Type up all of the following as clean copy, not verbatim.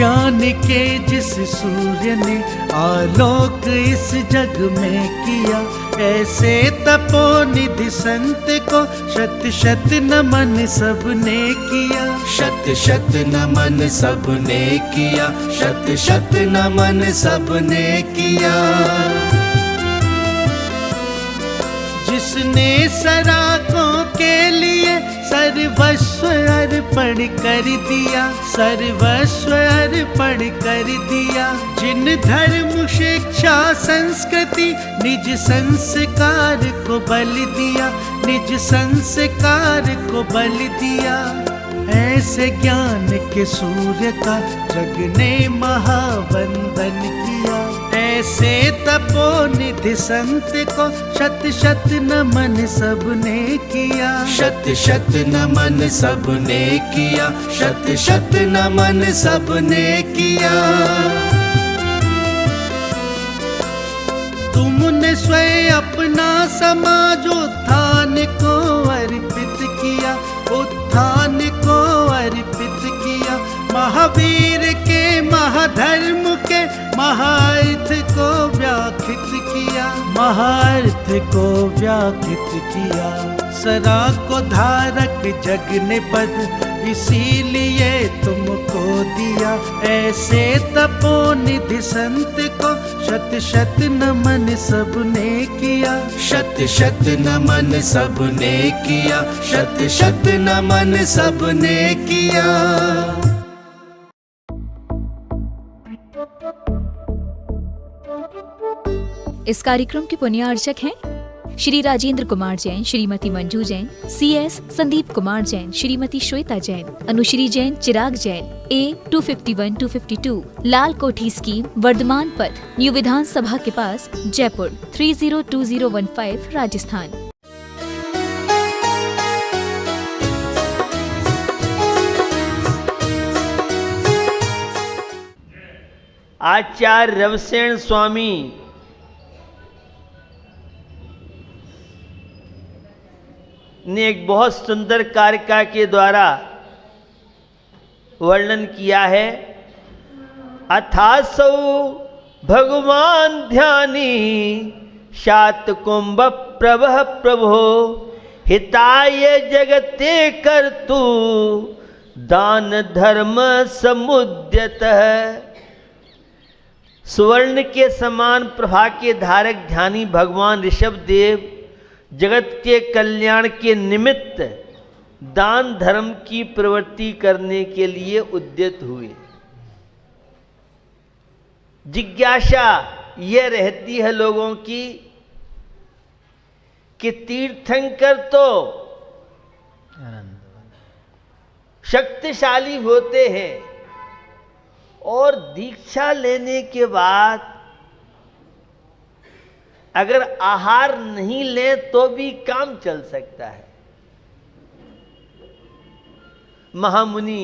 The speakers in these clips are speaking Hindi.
ज्ञान के जिस सूर्य ने आलोक इस जग में किया, ऐसे तपोनिधि संत को शत शत नमन सबने किया। शत शत नमन सबने किया, शत शत नमन सबने किया। जिसने सराकों के लिए सर्वस्व अर्पण कर दिया, सर्वस्व अर्पण कर दिया। जिन धर्म शिक्षा संस्कृति निज संस्कार को बल दिया, निज संस्कार को बल दिया। ऐसे ज्ञान के सूर्य का जग ने महावंदन किया। ऐसे तपोनिधि संत को शत शत नमन सबने किया। शत शत नमन सबने किया, शत शत नमन सबने किया। तुमने स्वयं अपना समाजोत्थान को अर्पित किया, उत्थान को अर्पित किया। महावीर के महाधर्म के महार्थ को व्याख्यात किया, महार्थ को व्याख्यात किया। सदा को धारक जग ने पद इसीलिए तुमको दिया। ऐसे तपोनिधि संत को शत शत नमन सबने किया। शत शत नमन सबने किया, शत शत नमन सबने किया। इस कार्यक्रम के पुण्यार्चक हैं श्री राजेंद्र कुमार जैन, श्रीमती मंजू जैन, CS संदीप कुमार जैन, श्रीमती श्वेता जैन, अनुश्री जैन, चिराग जैन, A251-252 लाल कोठी स्कीम, वर्धमान पथ, न्यू विधानसभा के पास, जयपुर 302015 राजस्थान। आचार्य रवसेन स्वामी ने एक बहुत सुंदर कारिका के द्वारा वर्णन किया है। अथासौ भगवान ध्यानी शात कुंभ प्रभः प्रभो हिताय जगते कर्तु दान धर्म समुद्यतः। सुवर्ण के समान प्रभा के धारक ध्यानी भगवान ऋषभ देव जगत के कल्याण के निमित्त दान धर्म की प्रवृत्ति करने के लिए उद्यत हुए। जिज्ञासा यह रहती है लोगों की कि तीर्थंकर तो शक्तिशाली होते हैं और दीक्षा लेने के बाद अगर आहार नहीं ले तो भी काम चल सकता है। महामुनि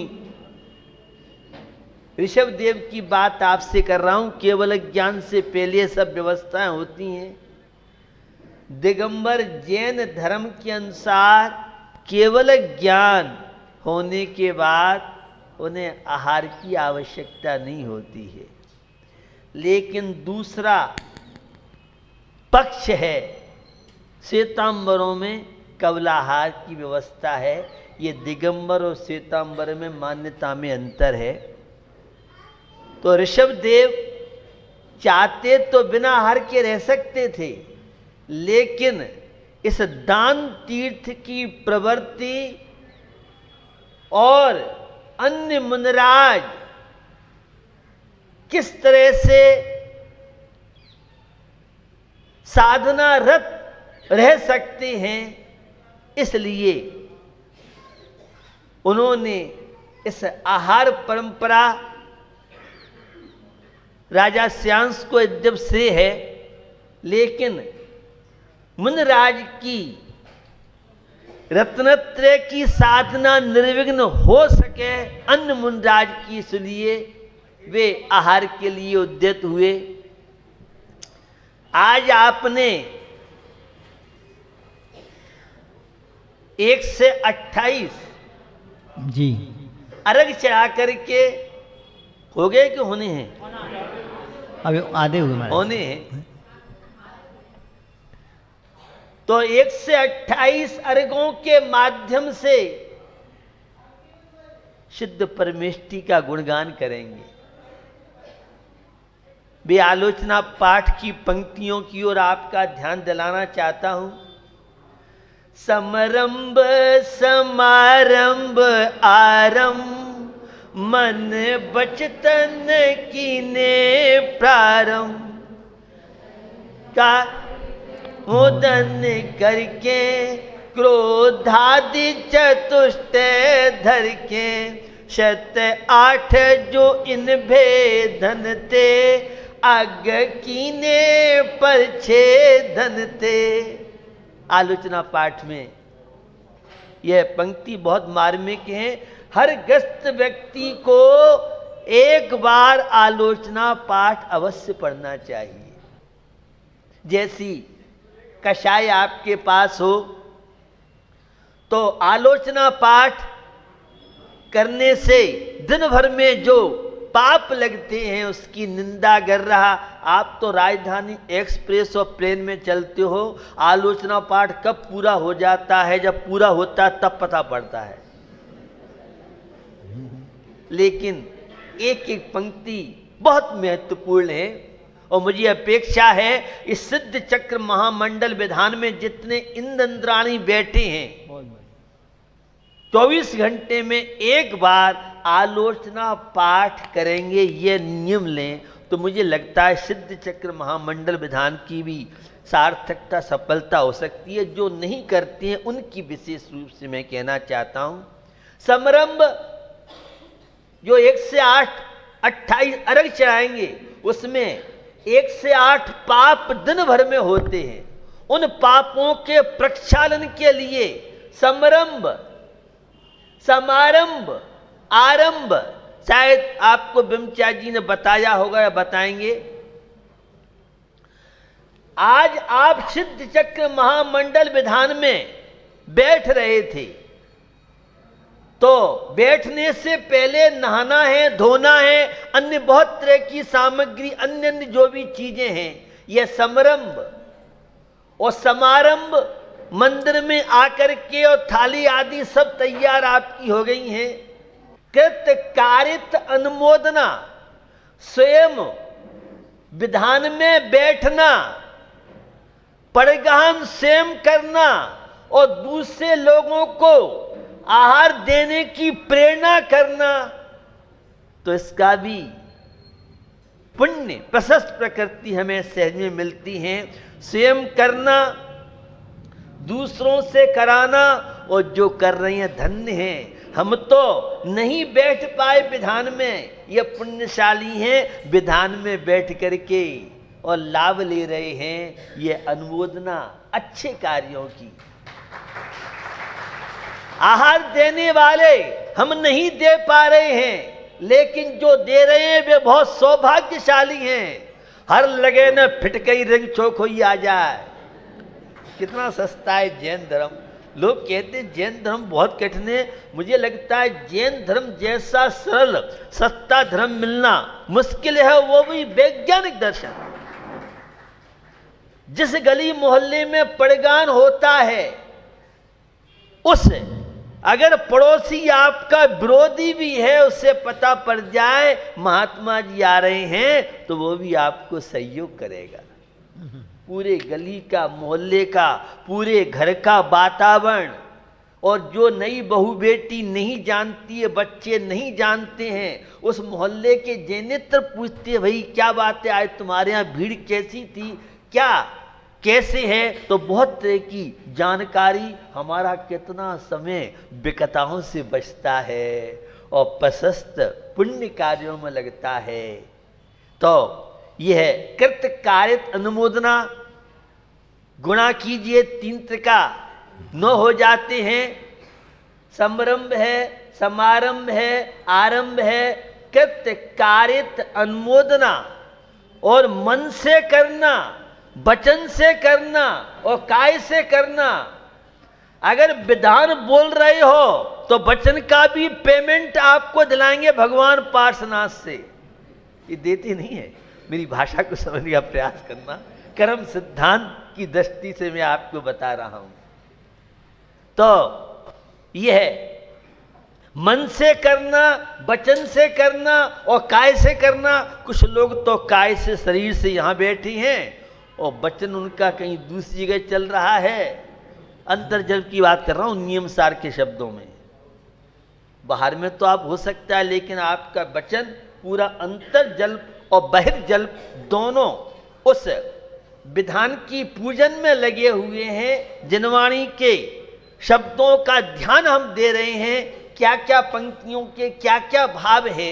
ऋषभ देव की बात आपसे कर रहा हूं। केवल ज्ञान से पहले सब व्यवस्थाएं होती हैं। दिगंबर जैन धर्म के अनुसार केवल ज्ञान होने के बाद उन्हें आहार की आवश्यकता नहीं होती है। लेकिन दूसरा पक्ष है, श्वेतांबरों में कवलाहार की व्यवस्था है। ये दिगंबर और श्वेतांबर में मान्यता में अंतर है। तो ऋषभ देव चाहते तो बिना आहार के रह सकते थे, लेकिन इस दान तीर्थ की प्रवृत्ति और अन्य मुनिराज किस तरह से साधना रत रह सकते हैं, इसलिए उन्होंने इस आहार परंपरा राजा श्यांस को जब से है, लेकिन मुनिराज की रत्नत्रय की साधना निर्विघ्न हो सके अन्य मुनिराज की, इसलिए वे आहार के लिए उद्यत हुए। आज आपने 1 से 28 जी अर्घ चढ़ा करके हो गए कि होने हैं? अभी आधे हुए महाराज। होने हैं। तो 128 अर्घों के माध्यम से सिद्ध परमेष्टि का गुणगान करेंगे। वे आलोचना पाठ की पंक्तियों की ओर आपका ध्यान दिलाना चाहता हूं। समरंभ समारंभ आरंभ मन बचतन कीने प्रारंभ का मोदन करके क्रोधादि चतुष्ट धर के 7-8 जो इन भेदन ते अग कीने पर छेदन ते। आलोचना पाठ में यह पंक्ति बहुत मार्मिक है। हर ग्रस्त व्यक्ति को एक बार आलोचना पाठ अवश्य पढ़ना चाहिए। जैसी कषाय आपके पास हो तो आलोचना पाठ करने से दिन भर में जो पाप लगते हैं उसकी निंदा कर रहा। आप तो राजधानी एक्सप्रेस और प्लेन में चलते हो, आलोचना पाठ कब पूरा हो जाता है? जब पूरा होता है तब पता पड़ता है। लेकिन एक एक पंक्ति बहुत महत्वपूर्ण है और मुझे अपेक्षा है इस सिद्ध चक्र महामंडल विधान में जितने इंद्राणी बैठे हैं 24 घंटे में एक बार आलोचना पाठ करेंगे, ये नियम लें तो मुझे लगता है सिद्ध चक्र महामंडल विधान की भी सार्थकता सफलता हो सकती है। जो नहीं करते हैं उनकी विशेष रूप से मैं कहना चाहता हूं। समरंभ जो 1 से 8 28 अर्घ चढ़ाएंगे उसमें 1 से 8 पाप दिन भर में होते हैं। उन पापों के प्रक्षालन के लिए समरंभ समारंभ आरंभ, शायद आपको बिमचा जी ने बताया होगा या बताएंगे। आज आप सिद्ध चक्र महामंडल विधान में बैठ रहे थे तो बैठने से पहले नहाना है, धोना है, अन्य बहुत तरह की सामग्री, अन्य अन्य जो भी चीजें हैं, यह समरंभ और समारंभ मंदिर में आकर के और थाली आदि सब तैयार आपकी हो गई हैं। कृत कारित अनुमोदना, स्वयं विधान में बैठना, परिग्रहण स्वयं करना और दूसरे लोगों को आहार देने की प्रेरणा करना, तो इसका भी पुण्य प्रशस्त प्रकृति हमें सहज में मिलती है। स्वयं करना, दूसरों से कराना और जो कर रही हैं धन्य हैं। हम तो नहीं बैठ पाए विधान में, ये पुण्यशाली हैं विधान में बैठ करके और लाभ ले रहे हैं। ये अनुमोदना अच्छे कार्यों की। आहार देने वाले हम नहीं दे पा रहे हैं, लेकिन जो दे रहे हैं वे बहुत सौभाग्यशाली हैं। हर लगे न फिटकई रंग चौखोई आ जाए। कितना सस्ता है जैन धर्म। लोग कहते हैं जैन धर्म बहुत कठिन है। मुझे लगता है जैन धर्म जैसा सरल सस्ता धर्म मिलना मुश्किल है, वो भी वैज्ञानिक दर्शन। जिस गली मोहल्ले में पड़गान होता है उस अगर पड़ोसी आपका विरोधी भी है उससे पता पड़ जाए महात्मा जी आ रहे हैं तो वो भी आपको सहयोग करेगा। पूरे गली का, मोहल्ले का, पूरे घर का वातावरण। और जो नई बहू बेटी नहीं जानती है, बच्चे नहीं जानते हैं, उस मोहल्ले के जेनेत्र पूछते हैं भाई क्या बात है, आज तुम्हारे यहाँ भीड़ कैसी थी, क्या कैसे है, तो बहुत तरह की जानकारी। हमारा कितना समय विकताओं से बचता है और प्रशस्त पुण्य कार्यों में लगता है। तो यह है कृत कारित अनुमोदना। गुणा कीजिए 3 त्रिका 9 हो जाते हैं। समारंभ है, समारंभ है, आरंभ है, कृत कारित अनुमोदना। और मन से करना, वचन से करना और काय से करना। अगर विधान बोल रहे हो तो वचन का भी पेमेंट आपको दिलाएंगे भगवान पार्श्वनाथ से। ये देते नहीं है। मेरी भाषा को समझने का प्रयास करना, कर्म सिद्धांत की दृष्टि से मैं आपको बता रहा हूं। तो यह है मन से करना, वचन से करना और काय से करना। कुछ लोग तो काय से, शरीर से यहां बैठे हैं और वचन उनका कहीं दूसरी जगह चल रहा है। अंतर्जल की बात कर रहा हूं नियम सार के शब्दों में। बाहर में तो आप हो सकता है, लेकिन आपका वचन पूरा अंतर्जल और बहिर्जल दोनों उस विधान की पूजन में लगे हुए हैं। जिनवाणी के शब्दों का ध्यान हम दे रहे हैं, क्या क्या पंक्तियों के क्या क्या भाव है।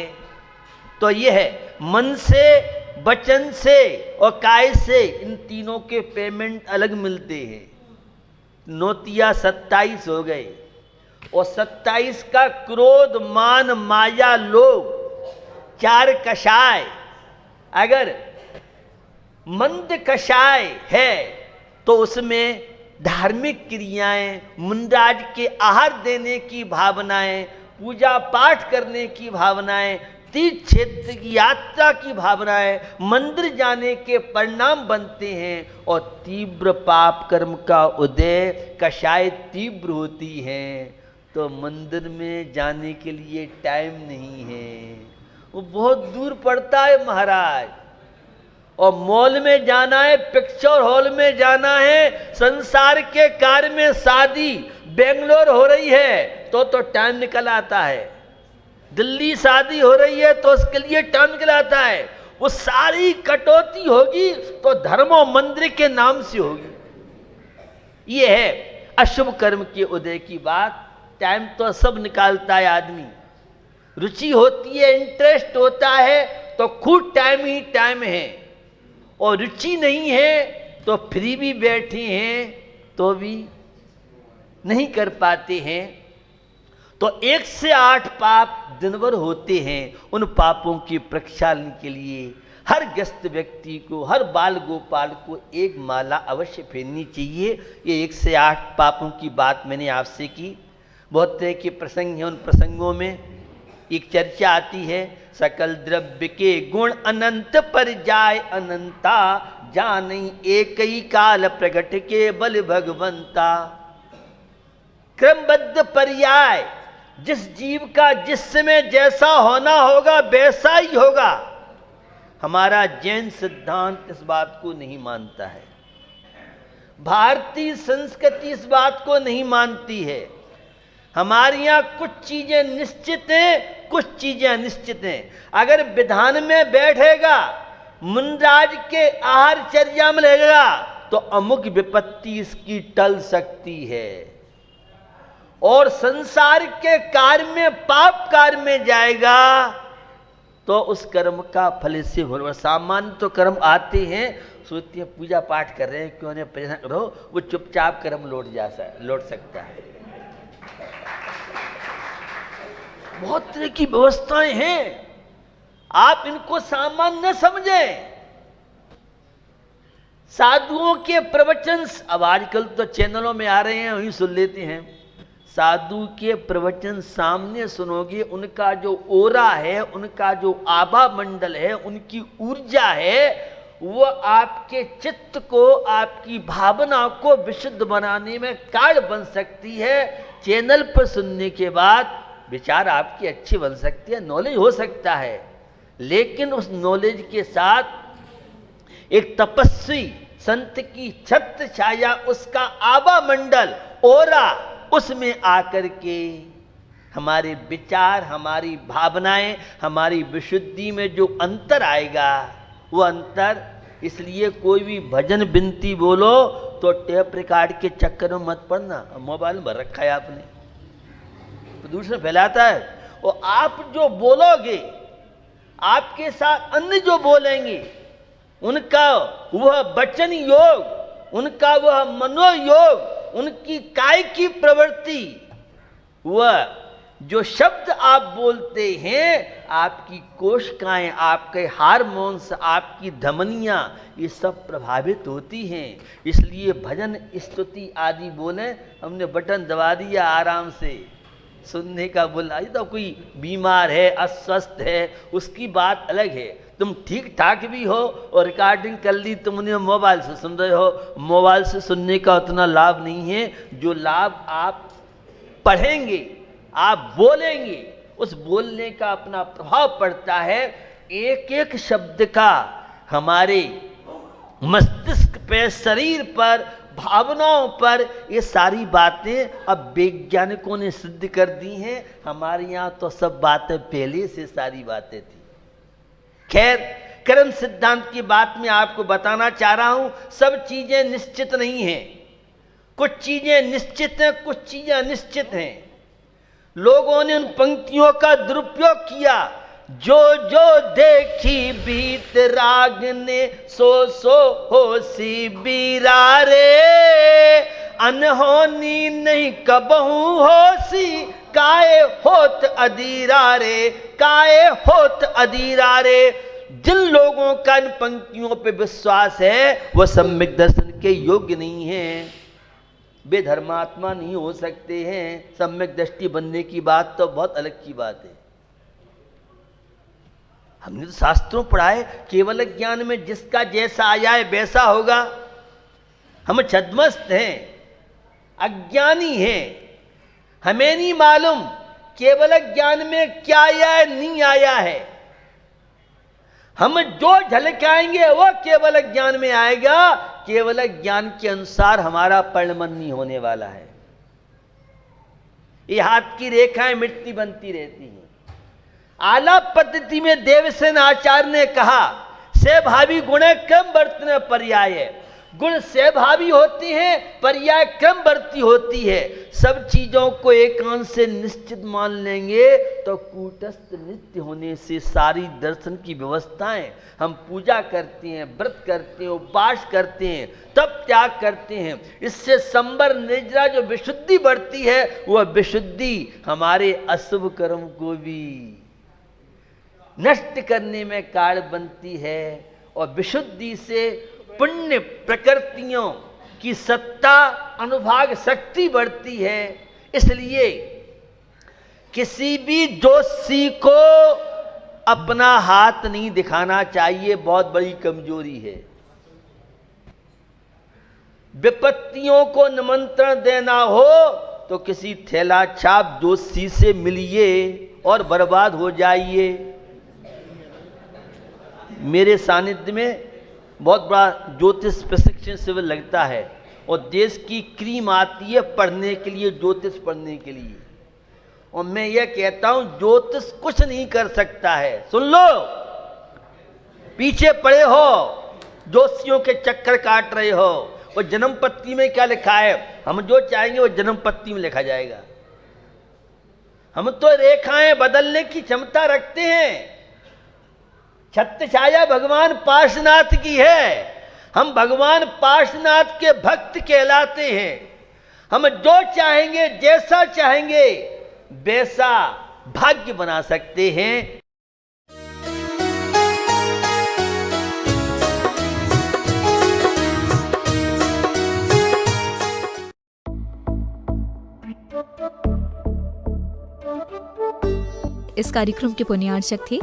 तो यह है मन से, वचन से और काय से, इन तीनों के पेमेंट अलग मिलते हैं। नोतिया 27 हो गए और 27 का क्रोध, मान, माया, लोभ, 4 कषाय। अगर मंद कषाय है तो उसमें धार्मिक क्रियाएं, मुंडाज के आहार देने की भावनाएं, पूजा पाठ करने की भावनाएं, तीर्थ क्षेत्र की यात्रा की भावनाएं, मंदिर जाने के परिणाम बनते हैं। और तीव्र पाप कर्म का उदय, कषाय तीव्र होती हैं। तो मंदिर में जाने के लिए टाइम नहीं है, वो बहुत दूर पड़ता है महाराज। और मॉल में जाना है, पिक्चर हॉल में जाना है, संसार के कार्य में शादी बेंगलोर हो रही है तो टाइम निकल आता है। दिल्ली शादी हो रही है तो उसके लिए टाइम निकल आता है। वो सारी कटौती होगी तो धर्म और मंदिर के नाम से होगी। ये है अशुभ कर्म के उदय की बात। टाइम तो सब निकालता है आदमी, रुचि होती है, इंटरेस्ट होता है तो खूब टाइम ही टाइम है। और रुचि नहीं है तो फ्री भी बैठे हैं तो भी नहीं कर पाते हैं। तो 1 से 8 पाप दिन भर होते हैं। उन पापों की प्रक्षालन के लिए हर ग्रस्त व्यक्ति को, हर बाल गोपाल को एक माला अवश्य फेरनी चाहिए। ये 1 से 8 पापों की बात मैंने आपसे की। बहुत तरह के प्रसंग हैं, उन प्रसंगों में एक चर्चा आती है, सकल द्रव्य के गुण अनंत पर जाय अनंता, जानी एक ही काल प्रगट के बल भगवंता। क्रमबद्ध पर्याय, जिस जीव का जिस समय जैसा होना होगा वैसा ही होगा। हमारा जैन सिद्धांत इस बात को नहीं मानता है, भारतीय संस्कृति इस बात को नहीं मानती है। हमारे यहाँ कुछ चीजें निश्चित हैं, कुछ चीजें अनिश्चित हैं। अगर विधान में बैठेगा, मुंडाज के आहारचर्या में लगेगा तो अमुक विपत्ति इसकी टल सकती है। और संसार के कार्य में, पाप कार्य में जाएगा तो उस कर्म का फल से होगा। सामान्य तो कर्म आते हैं, सोचते हैं पूजा पाठ कर रहे हैं, क्यों नहीं प्रयत्न करो, वो चुपचाप कर्म लौट सकता है। बहुत तरह की व्यवस्थाएं हैं, आप इनको सामान्य न समझें। साधुओं के प्रवचन अब आजकल तो चैनलों में आ रहे हैं, वहीं सुन लेते हैं। साधु के प्रवचन सामने सुनोगे, उनका जो ओरा है, उनका जो आभा मंडल है, उनकी ऊर्जा है, वो आपके चित्त को, आपकी भावना को विशुद्ध बनाने में कारण बन सकती है। चैनल पर सुनने के बाद विचार आपकी अच्छी बन सकती है, नॉलेज हो सकता है, लेकिन उस नॉलेज के साथ एक तपस्वी संत की छत्र छाया, उसका आभा मंडल, ओरा, उसमें आकर के हमारे विचार, हमारी भावनाएं, हमारी विशुद्धि में जो अंतर आएगा, वो अंतर। इसलिए कोई भी भजन विनती बोलो तो टेप रिकॉर्ड के चक्कर में मत पड़ना। मोबाइल में रखा है आपने, प्रदूषण फैलाता है। और आप जो बोलोगे, आपके साथ अन्य जो बोलेंगे, उनका वह वचन योग, उनका वह मनोयोग, उनकी काय की प्रवृत्ति, वह जो शब्द आप बोलते हैं, आपकी कोशिकाएं, आपके हार्मोन्स, आपकी धमनियां, ये सब प्रभावित होती हैं। इसलिए भजन स्तुति आदि बोले, हमने बटन दबा दिया आराम से सुनने का बोला। ये तो कोई बीमार है, अस्वस्थ है, उसकी बात अलग है। तुम ठीक ठाक भी हो और रिकॉर्डिंग कर ली तुमने, मोबाइल से सुन रहे हो। मोबाइल से सुनने का उतना लाभ नहीं है जो लाभ आप पढ़ेंगे, आप बोलेंगे, उस बोलने का अपना प्रभाव पड़ता है। एक एक शब्द का हमारे मस्तिष्क पे, शरीर पर, भावनाओं पर, ये सारी बातें अब वैज्ञानिकों ने सिद्ध कर दी हैं। हमारे यहाँ तो सब बातें पहले से सारी बातें थी। खैर, कर्म सिद्धांत की बात मैं आपको बताना चाह रहा हूं। सब चीजें निश्चित नहीं हैं, कुछ चीजें निश्चित हैं, कुछ चीजें अनिश्चित हैं। लोगों ने उन पंक्तियों का दुरुपयोग किया, जो जो देखी बीत राग ने, सो सो होसी बीरा रे, अनहोनी नहीं कबहू होसी, काए होत अधीरा रे, काए होत अधीरा रे। जिन लोगों का इन पंक्तियों पे विश्वास है वह सम्यक दर्शन के योग्य नहीं है, वे धर्मात्मा नहीं हो सकते हैं। सम्यक दृष्टि बनने की बात तो बहुत अलग की बात है। हमने तो शास्त्रों पढ़ा है, केवल ज्ञान में जिसका जैसा आया है वैसा होगा। हम छद्मस्त हैं, अज्ञानी हैं, हमें नहीं मालूम केवल ज्ञान में क्या आया है, नहीं आया है। हम जो झलकाएंगे वो केवल ज्ञान में आएगा। केवल ज्ञान के अनुसार हमारा परिणमन नहीं होने वाला है। ये हाथ की रेखाएं मिटती बनती रहती हैं। आलाप पद्धति में देवसेन आचार्य ने कहा, सेभावी गुण क्रम बरतने पर्याय। गुण सेभावी होती हैं, पर्याय क्रम बरती होती है। सब चीजों को एकांत से निश्चित मान लेंगे तो कूटस्थ नित्य होने से सारी दर्शन की व्यवस्थाएं, हम पूजा करते हैं, व्रत करते हैं, उपवास करते हैं, तब त्याग करते हैं, इससे संबर निर्जरा जो विशुद्धि बढ़ती है, वह विशुद्धि हमारे अशुभ कर्म को भी नष्ट करने में कारण बनती है। और विशुद्धि से पुण्य प्रकृतियों की सत्ता, अनुभाग शक्ति बढ़ती है। इसलिए किसी भी जोशी को अपना हाथ नहीं दिखाना चाहिए, बहुत बड़ी कमजोरी है। विपत्तियों को निमंत्रण देना हो तो किसी थैला छाप जोशी से मिलिए और बर्बाद हो जाइए। मेरे सानिध्य में बहुत बड़ा ज्योतिष प्रशिक्षण शिविर लगता है और देश की क्रीम आती है पढ़ने के लिए, ज्योतिष पढ़ने के लिए। और मैं ये कहता हूं ज्योतिष कुछ नहीं कर सकता है। सुन लो, पीछे पड़े हो, ज्योतिषियों के चक्कर काट रहे हो। और जन्म पत्री में क्या लिखा है, हम जो चाहेंगे वो जन्म पत्री में लिखा जाएगा। हम तो रेखाएं बदलने की क्षमता रखते हैं। छत्र छाया भगवान पार्श्वनाथ की है। हम भगवान पार्श्वनाथ के भक्त कहलाते हैं। हम जो चाहेंगे, जैसा चाहेंगे वैसा भाग्य बना सकते हैं। इस कार्यक्रम के पुण्यार्चक थे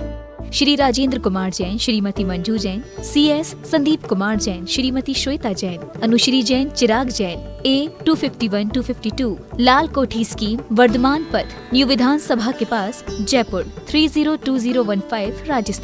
श्री राजेंद्र कुमार जैन, श्रीमती मंजू जैन, CS संदीप कुमार जैन, श्रीमती श्वेता जैन, अनुश्री जैन, चिराग जैन, A251-252 लाल कोठी स्कीम, वर्धमान पथ, न्यू विधानसभा के पास, जयपुर 302015, राजस्थान।